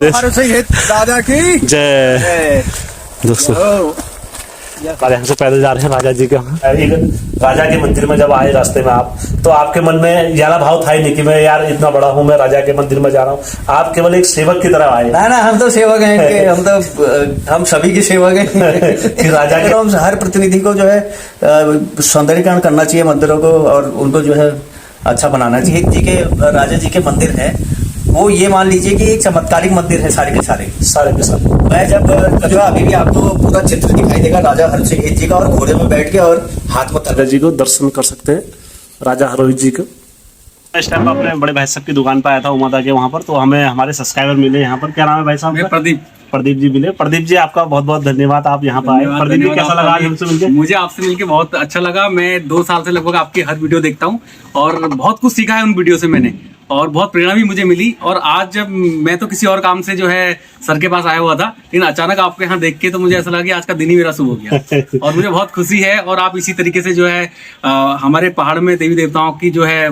राजा की जय। दोस्तों और यहाँ से पैदल जा रहे हैं राजा जी के वहाँ। एक राजा के मंदिर में जब आए रास्ते में आप, तो आपके मन में ज्यादा भाव था ही नहीं कि मैं यार इतना बड़ा हूँ, मैं राजा के मंदिर में जा रहा हूँ। आप केवल एक सेवक की तरह आए। ना हम तो सेवक हैं कि हम सभी के सेवक हैं कि राजा के हम हर प्रतिनिधि को जो है सौंदर्यीकरण करना चाहिए मंदिरों को, और उनको जो है अच्छा बनाना चाहिए। जी के राजा जी के मंदिर है वो, ये मान लीजिए कि एक चमत्कारिक मंदिर है सारे के सारे के साथ। मैं जब जो अभी भी आपको पूरा चित्र दिखाई देगा राजा हरसिंह जी का, और घोड़े में बैठ के और हाथ में राजा जी को दर्शन कर सकते हैं, राजा हरसिंह जी को। इस टाइम अपने बड़े भाई साहब की दुकान पर आया था उमादा के वहाँ पर, तो हमें हमारे सब्सक्राइबर मिले यहाँ पर। क्या नाम है भाई साहब? प्रदीप जी मिले। प्रदीप जी आपका बहुत बहुत धन्यवाद, आप यहाँ पर आए। प्रदीप जी कैसा लगा हमसे मिलकर? मुझे आपसे मिलकर बहुत अच्छा लगा। मैं 2 साल से लगभग आपकी हर वीडियो देखता हूँ और बहुत कुछ सीखा है उन वीडियो से मैंने, और बहुत प्रेरणा भी मुझे मिली। और आज जब मैं तो किसी और काम से जो है सर के पास आया हुआ था, लेकिन अचानक आपके यहाँ देख के तो मुझे ऐसा लगा कि आज का दिन ही मेरा शुभ हो गया और मुझे बहुत खुशी है। और आप इसी तरीके से जो है हमारे पहाड़ में देवी देवताओं की जो है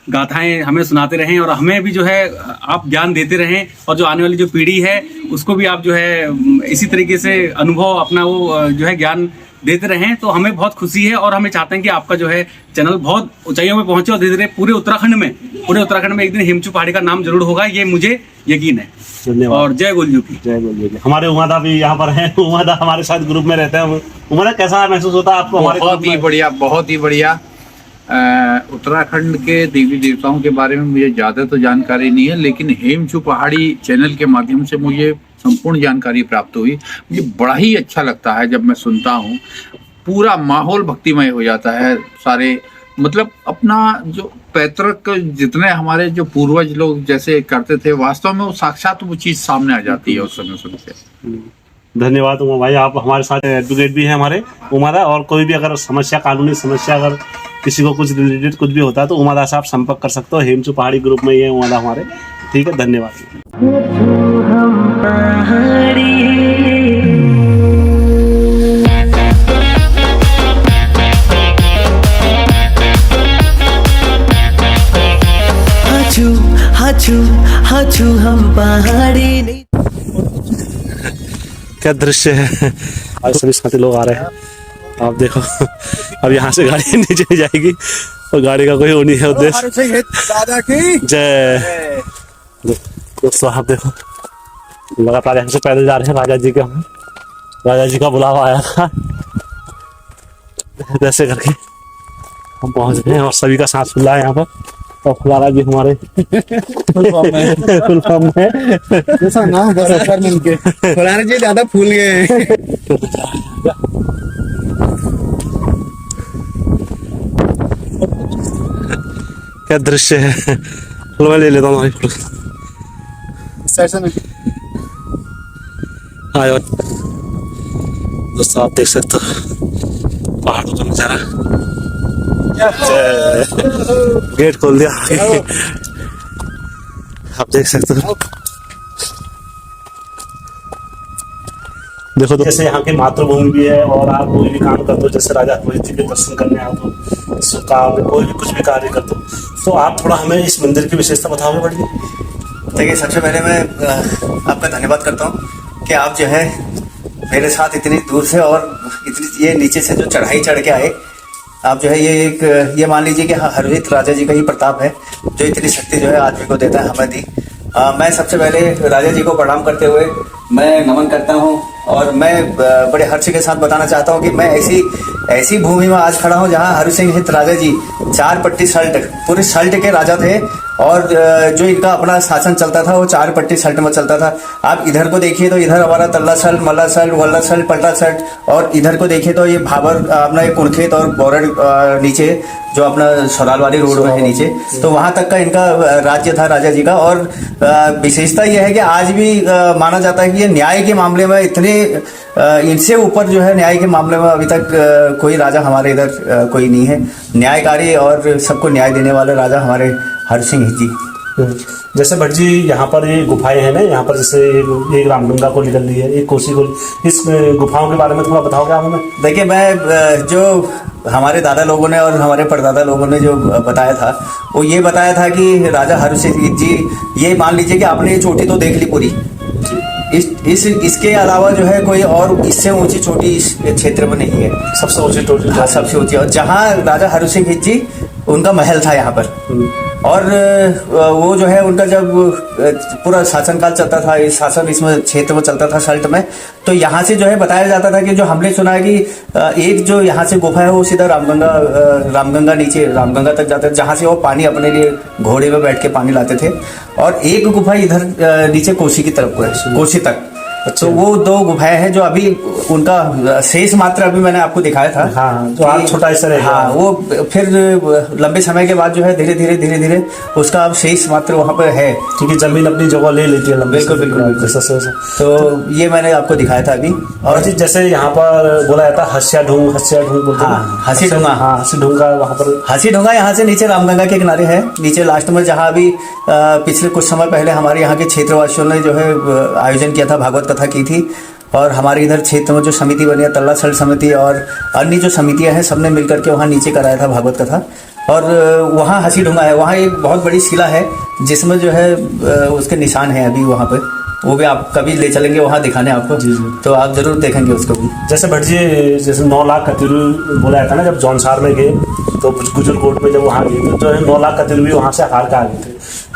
गाथाएं हमें सुनाते रहें, और हमें भी जो है आप ज्ञान देते रहें, और जो आने वाली जो पीढ़ी है उसको भी आप जो है इसी तरीके से अनुभव अपना वो जो है ज्ञान देते रहें। तो हमें बहुत खुशी है, और हमें चाहते हैं कि आपका जो है चैनल बहुत ऊंचाइयों में पहुंचे, और धीरे धीरे पूरे उत्तराखंड में एक दिन हेमचू पहाड़ी का नाम जरूर होगा, ये मुझे यकीन है। धन्यवाद। और जय गोलजू की। जय गोलजू की। हमारे उमादा भी यहाँ पर हैं। उमादा हमारे साथ ग्रुप में रहते हैं। उमादा कैसा महसूस होता है आपको? बहुत ही बढ़िया। उत्तराखंड के देवी देवताओं के बारे में मुझे ज्यादा तो जानकारी नहीं है, लेकिन हेमचू पहाड़ी चैनल के माध्यम से मुझे संपूर्ण जानकारी प्राप्त हुई। मुझे बड़ा ही अच्छा लगता है जब मैं सुनता हूँ, पूरा माहौल भक्तिमय हो जाता है। सारे मतलब अपना जो पैतृक जितने हमारे जो पूर्वज लोग जैसे करते थे, वास्तव में वो साक्षात वो चीज सामने आ जाती है उस समय सुनते। धन्यवाद उमा भाई, आप हमारे साथ एडवोकेट भी हैं हमारे उमादा। और कोई भी अगर समस्या, कानूनी समस्या, अगर किसी को कुछ रिलेटेड कुछ भी होता है तो उमादा से आप संपर्क कर सकते हो। हेमचू पहाड़ी ग्रुप में ये उमादा हमारे। ठीक है, धन्यवाद। हाचू हम पहाड़ी नहीं। क्या दृश्य है, आज सभी साथी लोग आ रहे हैं। आप देखो, अब यहाँ से गाड़ी नीचे नहीं जाएगी, और गाड़ी का कोई वो नहीं है उद्देश्य। दादा की जय। दोस्तों आप देखो, लगातार यहाँ से पैदल जा रहे हैं राजा जी के वहाँ। राजा जी का बुलावा आया था, जैसे करके हम पहुंच गए हैं, और सभी का सांस फुला है यहाँ पर। और फुलारा जी हमारे फुल फॉर्म में जैसा नाम बस कर मिलके फुलारा जी ज्यादा फूल गए हैं। क्या दृश्य है, मैं ले लेता हूँ आयो। दोस्तों आप देख सकते हो पहाड़ों का नजारा। गेट खोल दिया, आप देख सकते हो। देखो तो जैसे यहाँ की मातृभूमि भी है, और आप कोई भी काम करते हो, जैसे राजा हरसिंह जी के दर्शन करने आओ तो शुभ काम में कोई भी कुछ भी कार्य करते हो, तो आप थोड़ा हमें इस मंदिर की विशेषता बताओगे बड़ी? देखिए, सबसे पहले मैं आपका धन्यवाद करता हूँ कि आप जो है मेरे साथ इतनी दूर से और इतनी ये नीचे से जो चढ़ाई चढ़ के आए। आप जो है ये मान लीजिए कि हरहित राजा जी का ही प्रताप है, जो इतनी शक्ति जो है आदमी को देता है, हमें दी। मैं सबसे पहले राजा जी को प्रणाम करते हुए मैं नमन करता हूँ, और मैं बड़े हर्ष के साथ बताना चाहता हूँ कि मैं ऐसी भूमि में आज खड़ा हूँ जहाँ हरसिंह राजा जी 4 पट्टी सल्ट, पूरे सल्ट के राजा थे, और जो इनका अपना शासन चलता था वो 4 पट्टी सल्ट में चलता था। आप इधर को देखिए तो इधर हमारा तल्ला सल्ट, मल्ला सल्ट, वल्ला सल्ट, पलटा सल्ट, और इधर को देखिए तो ये भाबर अपना ये कुणखेत और बोरड नीचे जो अपना सरालवाड़ी रोड में है नीचे, तो वहां तक का इनका राज्य था राजा जी का। और विशेषता यह है कि आज भी माना जाता है कि ये न्याय के मामले में इतने इनसे ऊपर जो है न्याय के मामले में अभी तक कोई राजा हमारे इधर कोई नहीं है। न्यायकारी और सबको न्याय देने वाले राजा हमारे हरसिंह जी। जैसे भट्ट जी यहाँ पर ये गुफाएं हैं ना, यहाँ पर जैसे एक रामगंगा को निकल रही है, एक कोसी को, इस गुफाओं के बारे में थोड़ा बताओगे आप हमें? देखिए, मैं जो हमारे दादा लोगों ने और हमारे परदादा लोगों ने जो बताया था, वो ये बताया था कि राजा हरसिंह जी, ये मान लीजिए कि आपने ये चोटी तो देख ली पूरी, इसके अलावा जो है कोई और इससे ऊंची चोटी इस क्षेत्र में नहीं है। सबसे ऊंची टोटी हाँ, सबसे ऊंची। और जहाँ राजा हरि सिंह जी उनका महल था यहाँ पर, और वो जो है उनका जब पूरा शासनकाल चलता था, इस शासन इसमें क्षेत्र में चलता था सल्ट में, तो यहाँ से जो है बताया जाता था कि जो हमने सुना है कि एक जो यहाँ से गुफा है वो सीधा रामगंगा नीचे रामगंगा तक जाता है, जहाँ से वो पानी अपने लिए घोड़े में बैठ के पानी लाते थे। और एक गुफा इधर नीचे कोसी की तरफ को है, कोसी तक। तो वो 2 गुफाएं हैं जो अभी उनका शेष मात्र अभी मैंने आपको दिखाया था। हाँ, जो आज छोटा हिस्सा रह गया। हाँ, वो फिर लंबे समय के बाद जो है धीरे धीरे उसका अब शेष मात्र वहाँ पर है, क्योंकि जमीन अपनी जगह ले लेती है लंबे। बिल्कुल। तो ये मैंने आपको दिखाया था अभी। और जी जैसे यहाँ पर बोला जाता है हसिया ढूंग बोलते हैं। हाँ, हंसी ढूंगा। हाँ, हंसी ढूंगा वहाँ पर। हंसी ढूंगा यहाँ से नीचे रामगंगा के किनारे है, नीचे लास्ट में, जहाँ अभी पिछले कुछ समय पहले हमारे यहाँ के क्षेत्रवासियों ने जो है आयोजन किया था, भागवत कथा की थी। और हमारे इधर क्षेत्र में जो समिति बनी है, तल्ला सल्ट समिति और अन्य जो समितियां हैं, सबने मिलकर के वहाँ नीचे कराया था भागवत कथा। और वहाँ हंसी ढूंगा है, वहाँ एक बहुत बड़ी शिला है जिसमें जो है उसके निशान है अभी वहाँ पर। वो भी आप कभी ले चलेंगे वहाँ दिखाने आपको, तो आप जरूर देखेंगे उसको भी। जैसे भट्ट जी, जैसे 9 लाख कतिरु बोला जाता ना, जब जौनसार में गए तो गुजरकोट में जब वहाँ गए तो 9 लाख कतिरु भी वहाँ से हार के आ गए थे।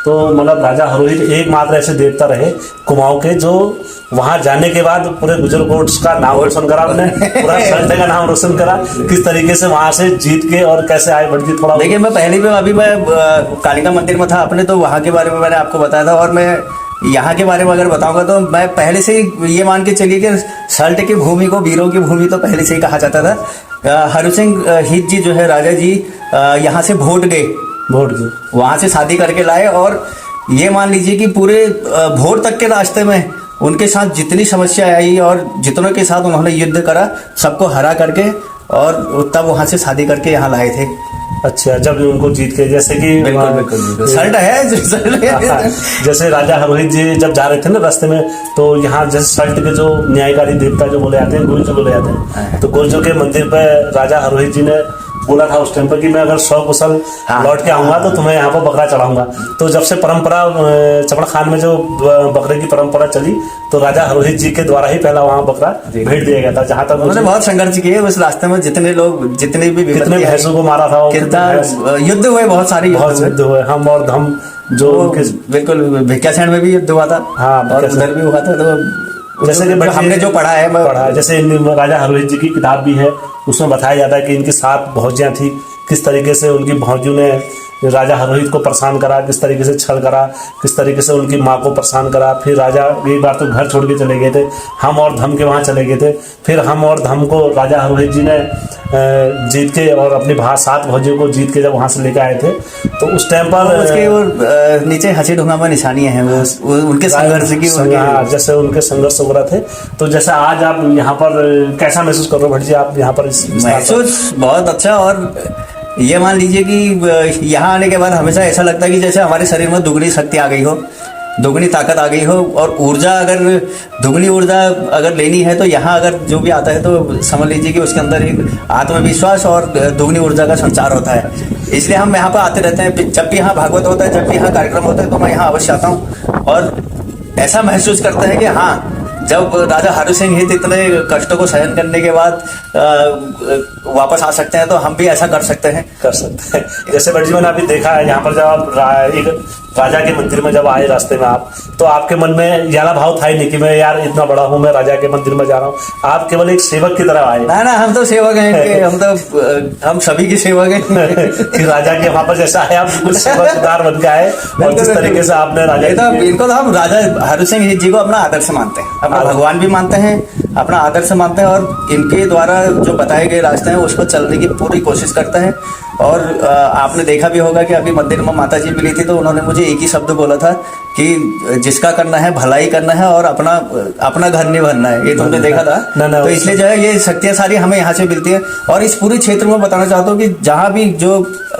तो मतलब राजा हरोहित एकमात्र ऐसे देवता रहे कुमाऊं के जो वहां जाने के बाद पूरे गुजरकोट का नाम रोशन करा, उन्हें पूरा सल्ट का नाम रोशन करा। किस तरीके से वहां से जीत के और कैसे आए भट्ट जी, थोड़ा देखिए, मैं पहले भी अभी मैं कालिका मंदिर में था अपने, तो वहाँ के बारे में मैंने आपको बताया था। और मैं यहाँ के बारे में अगर बताऊंगा तो मैं पहले से ही ये मान के चलिए कि सल्ट की भूमि को वीरों की भूमि तो पहले से ही कहा जाता था। हरि सिंह हित जी जो है राजा जी यहाँ से भोट गए, वहां से शादी करके लाए। और ये मान लीजिए कि पूरे भोट तक के रास्ते में उनके साथ जितनी समस्या आई और जितनों के साथ उन्होंने युद्ध करा, सबको हरा करके और तब वहां से शादी करके यहाँ लाए थे। अच्छा, जब उनको जीत के, जैसे कि बिल्कुल सल्ट है। जैसे राजा हरोहित जी जब जा रहे थे ना रास्ते में, तो यहाँ जैसे सल्ट के जो न्यायकारी देवता जो बोले जाते हैं, गुर्जर बोले जाते हैं, तो गुर्जर के मंदिर पर राजा हरोहित जी ने बोला था उस टाइम पर कि मैं अगर 100 कुशल लौट के आऊंगा तो तुम्हें यहाँ पर बकरा चढ़ाऊंगा। तो जब से परंपरा चपड़ खान में जो बकरे की परंपरा चली, तो राजा हरोहित जी के द्वारा ही पहला वहाँ बकरा भेज दिया गया था। जहाँ तक उन्होंने बहुत संघर्ष किए उस रास्ते में, जितने लोग जितने भी भैंसों को मारा था, युद्ध हुए, बहुत सारे युद्ध हुए। हम और धम जो बिल्कुल भिक्यासैन में भी युद्ध हुआ था। हाँ, और उधर भी हुआ था। तो जैसे कि हमने जो पढ़ा है, जैसे राजा हरोहित जी की किताब भी है, उसमें बताया जाता है कि इनकी 7 भौजियां थी, किस तरीके से उनकी भौजियों ने राजा हरोहित को परेशान करा, किस तरीके से छल करा, किस तरीके से उनकी माँ को परेशान करा। फिर राजा एक बार तो घर छोड़ के चले गए थे, हम और धम के वहाँ चले गए थे। फिर हम और धम को राजा हरोहित जी ने जीत के और अपनी 7 भौजियों को जीत के जब वहाँ से लेकर आए थे, तो उस टाइम पर उसके नीचे हंसी ढूंगा में निशानियां हैं, वो उनके संघर्ष की, जैसे उनके संघर्ष वगैरह थे। तो जैसे आज आप यहाँ पर कैसा महसूस कर रहे हो भट्ट जी, आप यहाँ पर? महसूस बहुत अच्छा। और ये मान लीजिए कि यहाँ आने के बाद हमेशा ऐसा लगता है कि जैसे हमारे शरीर में दुगनी शक्ति आ गई हो, दुगनी ताकत आ गई हो। और ऊर्जा, अगर दुगनी ऊर्जा अगर लेनी है तो यहाँ अगर जो भी आता है तो समझ लीजिए कि उसके अंदर एक आत्मविश्वास और दुगनी ऊर्जा का संचार होता है। इसलिए हम यहाँ पर आते रहते हैं। जब भी यहाँ भागवत होता है, जब भी यहाँ कार्यक्रम होता है, तो मैं यहाँ अवश्य आता हूँ और ऐसा महसूस करते हैं कि हाँ, जब राजा हरि सिंह हित इतने कष्टों को सहन करने के बाद वापस आ सकते हैं, तो हम भी ऐसा कर सकते हैं। जैसे भट्ट जी, मैंने अभी देखा है यहाँ पर जब आप एक राजा के मंदिर में जब आए रास्ते में आप, तो आपके मन में याला भाव था ही नहीं कि मैं यार इतना बड़ा हूँ, मैं राजा के मंदिर में जा रहा हूँ। आप केवल एक सेवक की तरह आए। ना, हम तो सेवक हैं, हम सभी की सेवक हैं। कि राजा के वहां पर जैसा है, आप बिल्कुल सेवकदार बन के आए। और किस तरीके से आपने राजा इनको तो हम राजा हरि सिंह जी को अपना आदर्श मानते हैं, अपना भगवान भी मानते हैं, अपना आदर्श मानते हैं। और इनके द्वारा जो बताए गए रास्ते हैं उस पर चलने की पूरी कोशिश करते हैं। और आपने देखा भी होगा कि अभी मंदिर में माता जी मिली थी, तो उन्होंने मुझे एक ही शब्द बोला था कि जिसका करना है भलाई करना है और अपना घर नहीं भरना है। ये तुमने देखा था। तो इसलिए जो है ये शक्तियाँ सारी हमें यहाँ से मिलती है। और इस पूरे क्षेत्र में बताना चाहता हूँ कि जहाँ भी जो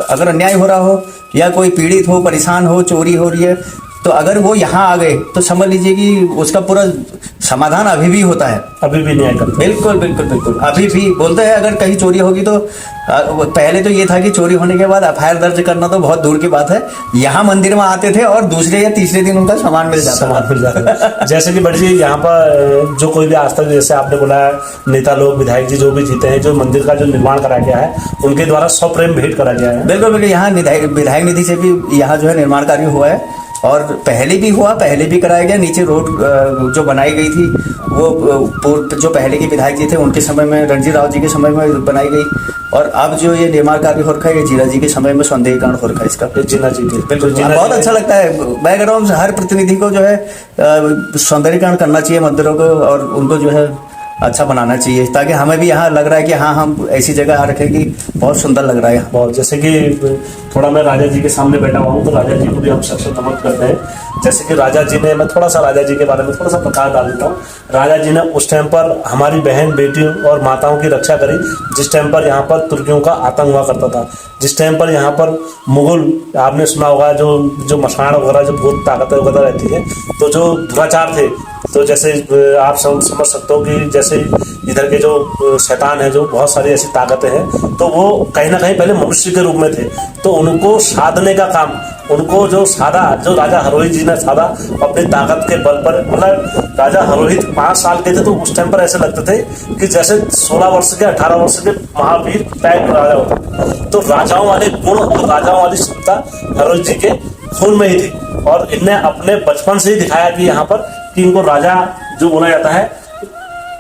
अगर अन्याय हो रहा हो या कोई पीड़ित हो, परेशान हो, चोरी हो रही है, तो अगर वो यहाँ आ गए तो समझ लीजिए कि उसका पूरा समाधान अभी भी होता है। अभी भी न्याय करते। बिल्कुल बिल्कुल बिल्कुल अभी भी बोलते हैं अगर कहीं चोरी होगी तो पहले तो ये था कि चोरी होने के बाद एफआईआर दर्ज करना तो बहुत दूर की बात है। यहाँ मंदिर में आते थे और दूसरे या तीसरे दिन उनका सामान मिल जाता था। जैसे कि बड़ी जी यहाँ पर जो कोई भी आज तक जैसे आपने बोला नेता लोग विधायक जी जो भी जीते हैं जो मंदिर का जो निर्माण करा गया है उनके द्वारा सप्रेम भेंट करा गया है। बिल्कुल बिल्कुल यहाँ विधायक निधि से भी यहाँ जो है निर्माण कार्य हुआ है और पहले भी हुआ, पहले भी कराया गया। नीचे रोड जो बनाई गई थी वो जो पहले के विधायक जी थे उनके समय में रणजीत राव जी के समय में बनाई गई और अब जो ये निर्माण कार्य हो रखा है ये जीरा जी के समय में सौंदर्यीकरण हो रखा है इसका। जीना जी के बिल्कुल बहुत अच्छा लगता है। मैं कह रहा हूँ हर प्रतिनिधि को जो है सौंदर्यीकरण करना चाहिए मंदिरों को और उनको जो है अच्छा बनाना चाहिए ताकि हमें भी यहाँ लग रहा है कि हाँ हम ऐसी जगह आ रखे कि बहुत सुंदर लग रहा है यहाँ। बहुत जैसे कि थोड़ा मैं राजा जी के सामने बैठा हुआ हूँ तो राजा जी को भी हम सबसे नमन करते हैं। जैसे कि राजा जी ने, मैं थोड़ा सा राजा जी के बारे में थोड़ा सा प्रकाश डाल देता हूँ। राजा जी ने उस टाइम पर हमारी बहन बेटियों और माताओं की रक्षा करी जिस टाइम पर यहाँ पर तुर्कियों का आतंक हुआ करता था। जिस टाइम पर यहाँ पर मुगल, आपने सुना होगा जो मसाण वगैरह जो भूत ताकतें वगैरह रहती है तो जो दुराचार थे तो जैसे आप समझ सकते हो कि जैसे इधर के जो शैतान है जो बहुत सारी ऐसी ताकतें हैं तो वो कहीं ना कहीं पहले मनुष्य के रूप में थे तो उनको साधने का काम उनको जो राजा हरोहित जी ने साधा अपनी ताकत के बल पर। मतलब राजा हरोहित 5 साल के थे तो उस टाइम पर ऐसे लगते थे कि जैसे 16 वर्ष के 18 वर्ष के महावीर टाइप राजा होते। तो राजाओं वाले गुण और राजाओं वाली क्षमता हरोहित जी के खून में ही थी और इनने अपने बचपन से ही दिखाया कि यहाँ पर कि इनको राजा जो बोला जाता है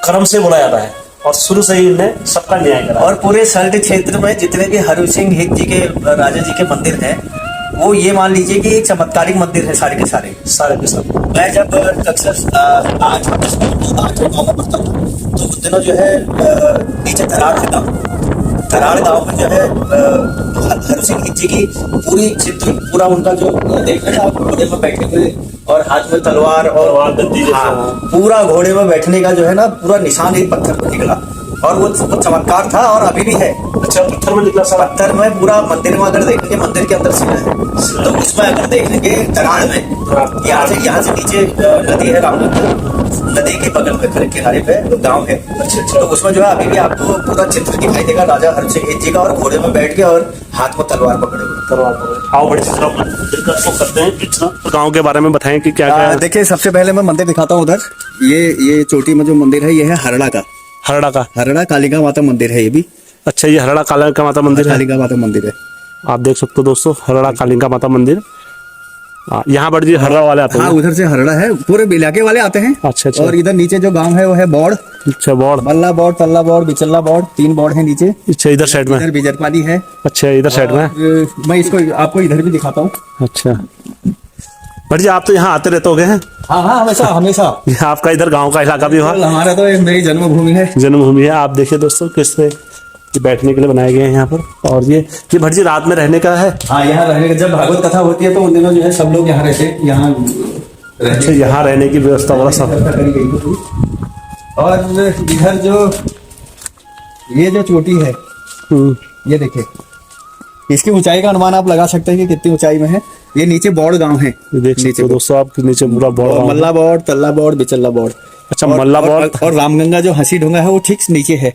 कर्म से बोला जाता है और शुरू से ही इन्हें सबका न्याय करा। और पूरे सल्ट क्षेत्र में जितने भी हरि सिंह हित जी के राजा जी के मंदिर हैं वो ये मान लीजिए कि एक चमत्कारिक मंदिर है सारे के सारे के साथ। मैं जब अक्सर आज गाँव में पढ़ता हूँ तो उस दिनों जो है नीचे तराड़ गाँव में जो है हरि सिंह हित जी की पूरी चित्र पूरा उनका जो देख रहे हैं आप घोड़े में बैठे हुए और हाथ में तलवार और पूरा घोड़े में बैठने का जो है ना पूरा निशान एक पत्थर पर निकला और वो चमत्कार था और अभी भी है। अच्छा, पत्थर में निकला सा? पत्थर में पूरा मंदिर में अगर देखेंगे मंदिर के अंदर सीना है तो उसमें अगर देखेंगे तराड़ में यहाँ से नीचे नदी है रामगंगा, नदी के बगल में किनारे पे गांव है। अच्छा तो उसमें जो है अभी भी आपको पूरा चित्र दिखाई देगा राजा हरि सिंह जी का और घोड़े में बैठ के और हाथ में तलवार पकड़े हुए। आओ बड़ी करते हैं गाँव के बारे में बताएं कि क्या क्या। देखिए सबसे पहले मैं मंदिर दिखाता हूँ उधर ये चोटी में जो मंदिर है ये है हरड़ा कालिका माता मंदिर है ये भी। अच्छा, ये हरड़ा कालिका माता मंदिर है। कालिका माता मंदिर है, आप देख सकते हो दोस्तों हरड़ा कालिका माता मंदिर। यहाँ बड़ी हरड़ा वाले आते हैं। हाँ उधर से हरड़ा है, पूरे इलाके वाले आते हैं। अच्छा अच्छा। और इधर नीचे जो गांव है वो है बौड़। अच्छा, बौड़, मल्ला बौड़, तल्ला बौड़, बिचल्ला बौड़, 3 बौड़ है नीचे। अच्छा, इधर साइड में इधर बिजरपाली है। अच्छा, इधर साइड में मैं इसको आपको इधर भी दिखाता हूँ। अच्छा भट जी, आप तो यहाँ आते रहते हो गए हैं? हाँ हमेशा। आपका इधर गांव का इलाका भी हुआ? हमारा तो मेरी जन्मभूमि है। जन्मभूमि है। आप देखिए दोस्तों किस तरह बैठने के लिए बनाए गए हैं यहाँ पर। और ये भट जी रात में रहने का है? हाँ, यहाँ रहने का जब भागवत कथा होती है तो उन दिनों जो है सब लोग यहाँ रहते हैं। यहाँ अच्छा, यहाँ रहने की व्यवस्था वाला सब करी गई थी। और इधर ये जो चोटी है ये देखिए, इसकी ऊंचाई का अनुमान आप लगा सकते हैं कि कितनी ऊंचाई में है। ये नीचे बौड़ गांव है, देख सकते हो दोस्तों आप नीचे पूरा बौड़, मल्ला बौड़, तल्ला बौड़, बिचल्ला बौड़। अच्छा, मल्ला बौड़ और रामगंगा जो हंसी ढूंगा है वो ठीक नीचे है,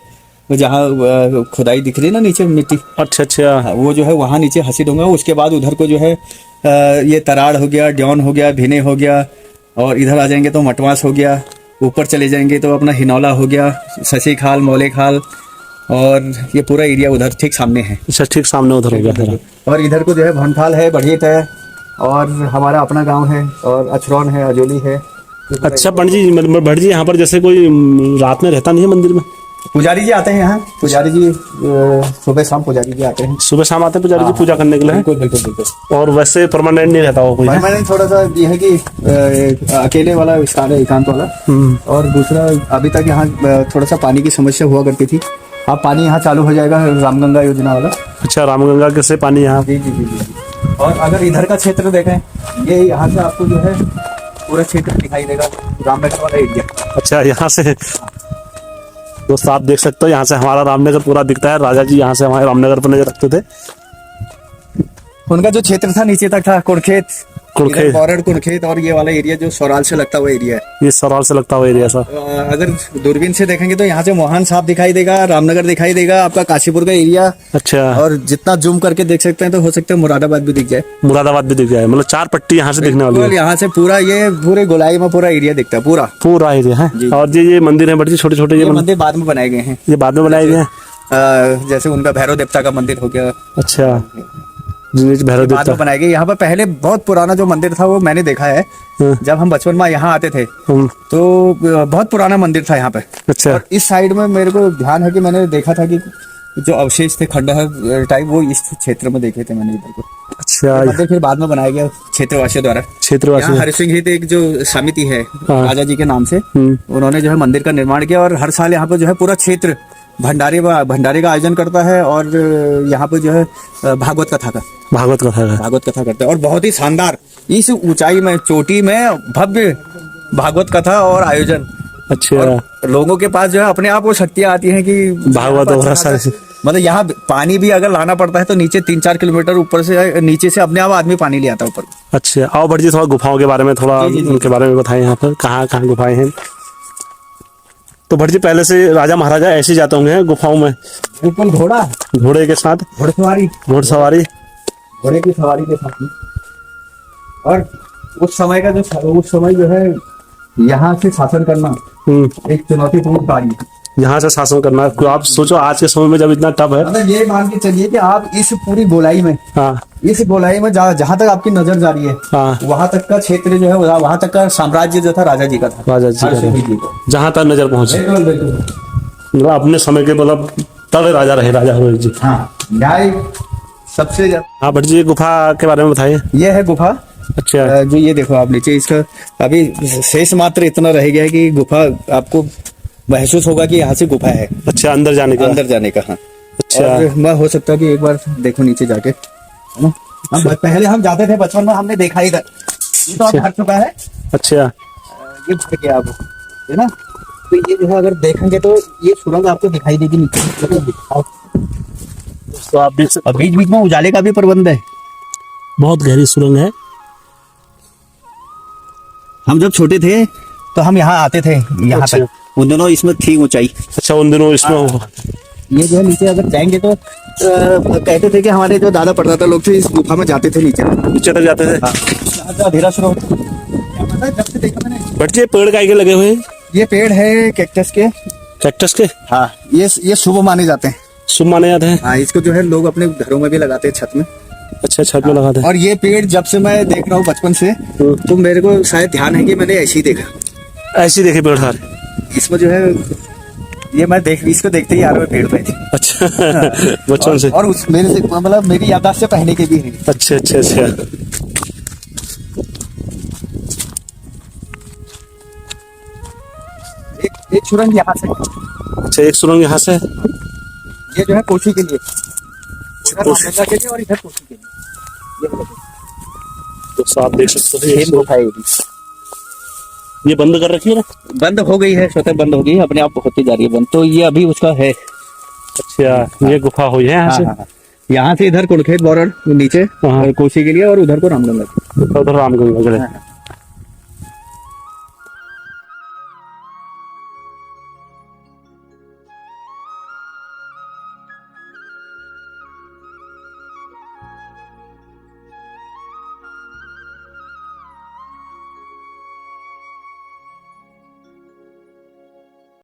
वो जहाँ खुदाई दिख रही है ना नीचे मिट्टी। अच्छा अच्छा, वो जो है वहाँ नीचे हंसी ढूंगा। उसके बाद उधर को जो है ये तराड़ हो गया, ड्योन हो गया, भिने हो गया और इधर आ जाएंगे तो मटवास हो गया। ऊपर चले जाएंगे तो अपना हिनौला हो गया, शशि खाल, मौले खाल और ये पूरा एरिया उधर ठीक सामने है। अच्छा, ठीक सामने उधर हो गया। और इधर को जो है भनथाल है, बढ़ियत है और हमारा अपना गांव है और अछरौन है, अजोली है। अच्छा पंडित जी, भट जी यहाँ पर जैसे कोई रात में रहता नहीं है मंदिर में? पुजारी जी आते हैं यहाँ। पुजारी जी सुबह शाम पुजारी जी आते हैं। सुबह शाम आते हैं पुजारी जी पूजा करने के लिए? बिल्कुल। और वैसे परमानेंट नहीं रहता वो कोई? परमानेंट थोड़ा सा ये है कि अकेले वाला विस्तार है, एकांत वाला। और दूसरा अभी तक यहाँ थोड़ा सा पानी की समस्या हुआ करती थी। अब पानी यहाँ चालू हो जाएगा, रामगंगा योजना वाला। अच्छा, रामगंगा के से पानी यहाँ? जी। और अगर इधर का क्षेत्र देखें, ये यहाँ से आपको जो है पूरा क्षेत्र दिखाई देगा, रामनगर वाला एरिया। अच्छा, यहाँ से दोस्तों आप देख सकते हो यहाँ से हमारा रामनगर पूरा दिखता है। राजा जी यहाँ से हमारे रामनगर पर नजर रखते थे। उनका जो क्षेत्र था नीचे तक था, कुड़खेत, कुणखेत। बॉर्डर कुणखेत और ये वाला एरिया जो सौराल से लगता हुआ एरिया है। ये सराल से लगता हुआ एरिया सा। अगर दूरबीन से देखेंगे तो यहाँ से मोहन साहब दिखाई देगा, रामनगर दिखाई देगा, आपका काशीपुर का एरिया, अच्छा। और जितना जूम करके देख सकते हैं तो हो सकता है मुरादाबाद भी दिख जाए। मुरादाबाद भी दिख जाए, मतलब 4 पट्टी यहाँ से दिखने वाली है। यहाँ से पूरा ये पूरे गोलाई में पूरा एरिया दिखता है पूरा। पूरा एरिया है। और ये मंदिर है बड़ी छोटे छोटे, ये मंदिर बाद में बनाए गए हैं। ये बाद में बनाए गए हैं। जैसे उनका भैरव देवता का मंदिर हो गया, अच्छा, भैरव बाद देवता में बनाए गए। यहाँ पर पहले बहुत पुराना जो मंदिर था वो मैंने देखा है। हाँ। जब हम बचपन में यहाँ आते थे हम्म, तो बहुत पुराना मंदिर था यहाँ पे। अच्छा और इस साइड में मेरे को ध्यान है कि मैंने देखा था कि जो अवशेष थे खंडहर टाइप वो इस क्षेत्र में देखे थे मैंने इधर को। अच्छा। मंदिर फिर बाद में बनाया गया क्षेत्रवासियों द्वारा। क्षेत्रवासी यहाँ हरिसिंह हित एक जो समिति है हाँ। राजा जी के नाम से, उन्होंने जो है मंदिर का निर्माण किया और हर साल यहाँ पर जो है पूरा क्षेत्र भंडारे का आयोजन करता है। और यहाँ पे जो है भागवत कथा करता है और बहुत ही शानदार इस ऊंचाई में चोटी में भव्य भागवत कथा और आयोजन। अच्छा। और लोगों के पास जो है अपने आप वो शक्तियाँ आती हैं कि भागवत और सारे, मतलब यहाँ पानी भी अगर लाना पड़ता है तो नीचे 3-4 किलोमीटर ऊपर से नीचे से अपने आप आदमी पानी ले आता है ऊपर। अच्छा। आओ भट जी थोड़ा गुफाओं के बारे में थोड़ा उनके बारे में बताएं, यहाँ पर कहाँ कहाँ गुफाएं हैं। तो भट जी पहले से राजा महाराजा ऐसे जाते होंगे गुफाओं में, बिल्कुल घोड़े के साथ, घोड़सवारी घोड़े की सवारी के साथ में। और उस समय जो है यहाँ से शासन करना एक चुनौतीपूर्ण कार्य है। यहाँ से शासन करना, आप सोचो आज के समय में जब इतना टफ है। मतलब ये मान के चलिए कि आप इस पूरी गोलाई में, हाँ, इस गोलाई में जहाँ तक आपकी नजर जा रही है, हाँ, वहां तक का क्षेत्र जो है वहां तक का साम्राज्य जो था राजा जी का था। राजा जी का, जहाँ तक नजर पहुंचे, मतलब अपने समय के मतलब तगड़े राजा रहे राजा हरोज जी। हाँ, न्याय सबसे ज्यादा। हाँ भट जी ये गुफा के बारे में बताइए। ये है गुफा। अच्छा। जो ये देखो आप नीचे, इसका अभी शेष मात्र इतना रह गया है कि गुफा आपको महसूस होगा कि यहाँ से गुफा है। अच्छा, अंदर जाने का। हाँ। अच्छा। और मैं हो सकता है कि एक बार देखो नीचे जाके, है ना। पहले हम जाते थे बचपन में, हमने देखा इधर, ये तो अब भर चुका है। अच्छा। ये भर गया अब, है ना। तो ये जो है अगर देखेंगे तो ये सुरंग आपको दिखाई देगी नीचे। तो आप देख सकते, और बीच बीच में उजाले का भी प्रबंध है। बहुत गहरी सुरंग है। हम जब छोटे थे तो हम यहाँ आते थे, यहाँ अच्छा। तक उन दिनों इसमें थी ऊंचाई। अच्छा, उन दिनों इसमें ये जो है नीचे अगर जाएंगे तो कहते थे कि हमारे जो दादा परदादा लोग थे इस गुफा में जाते थे नीचे तक जाते थे। अंधेरा शुरू होता है। जब से देखा मैंने। बट ये पेड़ काहे के लगे हुए हैं? ये पेड़ है कैक्टस के। कैक्टस के? हाँ, ये शुभ माने जाते हैं। शुभ माने जाते हैं। हाँ, इसको जो है लोग अपने घरों में भी लगाते हैं, छत में। अच्छा, छत में लगाते हैं। और ये पेड़ जब से मैं देख रहा हूँ बचपन से, तो मेरे को शायद ध्यान है कि मैंने ऐसे ही देखा। ऐसे ही देखे पेड़ सारे इसमें जो है ये मैं इसको देखते ही 11वें पेड़ पे थी। अच्छा। बचपन से। और उस मेरे से मतलब मेरी याददाश्त से पहले के भी है। अच्छा अच्छा अच्छा। एक सुरंग यहाँ से। अच्छा, एक सुरंग यहाँ से। ये जो है कोठी के लिए, उधर रामगंगा के लिए और इधर कोठी के लिए। तो आप देख सकते हैं सेम गुफा है ये भी। ये बंद कर रखी है ना? बंद हो गई है, स्वतः बंद हो गई है, अपने आप होती जा रही है बंद। तो ये अभी उसका है। अच्छा, ये गुफा हुई है यहाँ से। हाँ। यहाँ से इधर कुणखेत बॉर्डर नीचे हाँ। कोसी के लिए और उधर को रामगंगा। उधर रामगंगा।